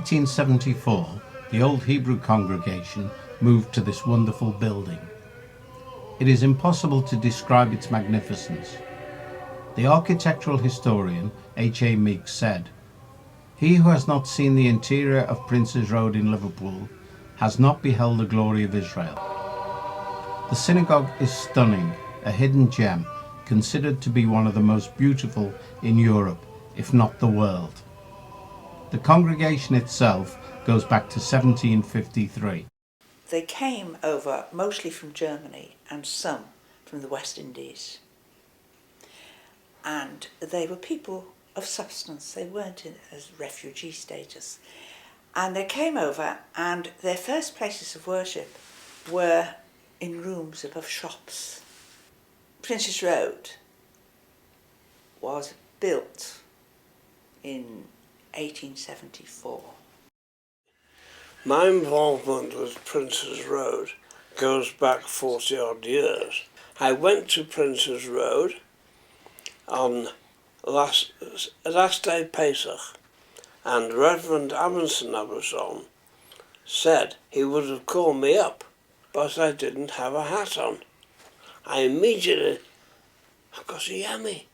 1874, the old Hebrew congregation moved to this wonderful building. It is impossible to describe its magnificence. The architectural historian H.A. Meeks said, "He who has not seen the interior of Princes Road in Liverpool has not beheld the glory of Israel." The synagogue is stunning, a hidden gem, considered to be one of the most beautiful in Europe, if not the world. The congregation itself goes back to 1753. They came over mostly from Germany and some from the West Indies. And they were people of substance. They weren't in as refugee status. And they came over, and their first places of worship were in rooms above shops. Princes Road was built in 1874. My involvement with Princes Road goes back 40 odd years. I went to Princes Road on last day Pesach, and Reverend Amundsen Abberson said he would have called me up, but I didn't have a hat on. I immediately got a yummy.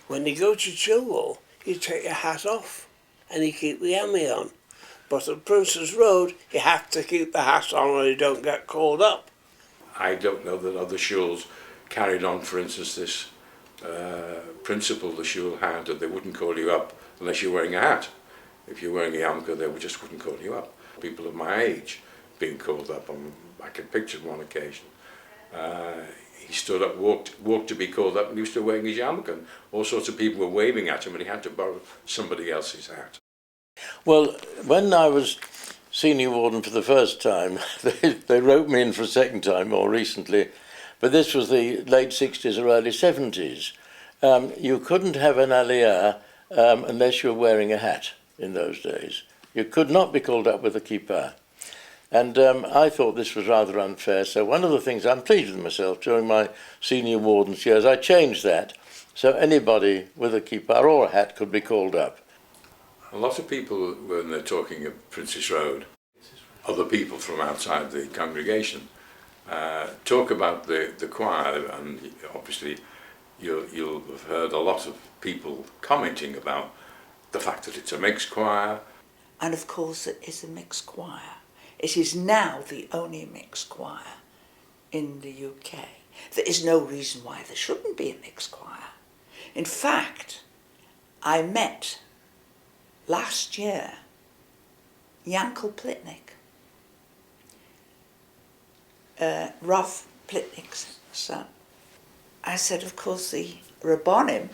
When you go to Chilwell, you take your hat off and you keep the yummy on. But at Princes Road, you have to keep the hat on or you don't get called up. I don't know that other shuls carried on, for instance, this principle the shul had, that they wouldn't call you up unless you're wearing a hat. If you're wearing a yarmulke, they just wouldn't call you up. People of my age being called up, I can picture one occasion. He stood up, walked to be called up, and he was still wearing his yarmulke. And all sorts of people were waving at him, and he had to borrow somebody else's hat. Well, when I was senior warden for the first time, they wrote me in for a second time more recently, but this was the late 60s or early 70s. You couldn't have an aliyah unless you were wearing a hat in those days. You could not be called up with a kippah. And I thought this was rather unfair, so one of the things I'm pleased with myself during my senior warden's years, I changed that so anybody with a kippah or a hat could be called up. A lot of people, when they're talking of Princes Road, other people from outside the congregation, talk about the choir, and obviously you'll have heard a lot of people commenting about the fact that it's a mixed choir. And of course it is a mixed choir. It is now the only mixed choir in the UK. There is no reason why there shouldn't be a mixed choir. In fact, I met last year Yankel Plitnik, Rav Plitnik's son. I said, of course, the Rabbonim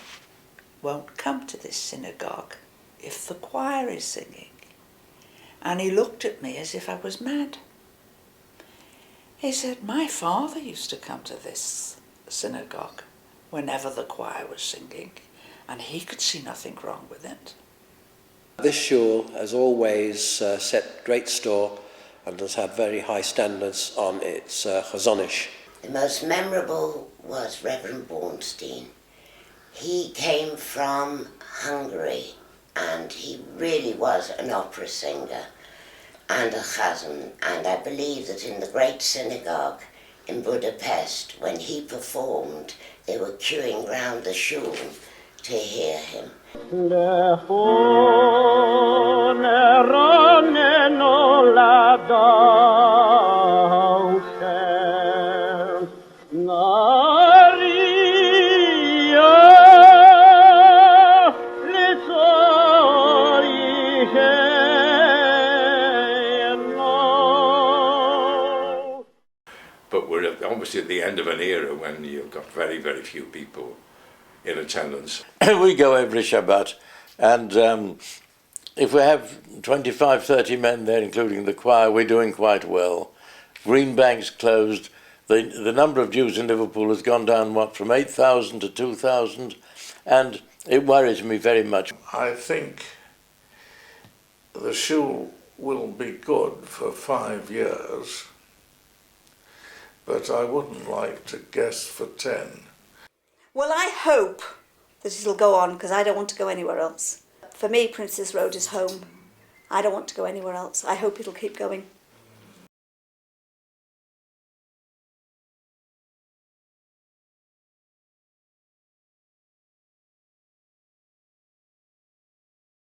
won't come to this synagogue if the choir is singing. And he looked at me as if I was mad. He said, my father used to come to this synagogue whenever the choir was singing, and he could see nothing wrong with it. This shul has always set great store and has had very high standards on its chazonish. The most memorable was Reverend Bornstein. He came from Hungary and he really was an opera singer and a chazan, and I believe that in the great synagogue in Budapest, when he performed, they were queuing round the shul to hear him. But we're obviously at the end of an era when you've got very, very few people in attendance. We go every Shabbat, and if we have 25, 30 men there, including the choir, we're doing quite well. Greenbank's closed. The number of Jews in Liverpool has gone down, from 8,000 to 2,000, and it worries me very much. I think the shul will be good for 5 years, but I wouldn't like to guess for 10. Well, I hope that it'll go on, because I don't want to go anywhere else. For me, Princes Road is home, I don't want to go anywhere else. I hope it'll keep going.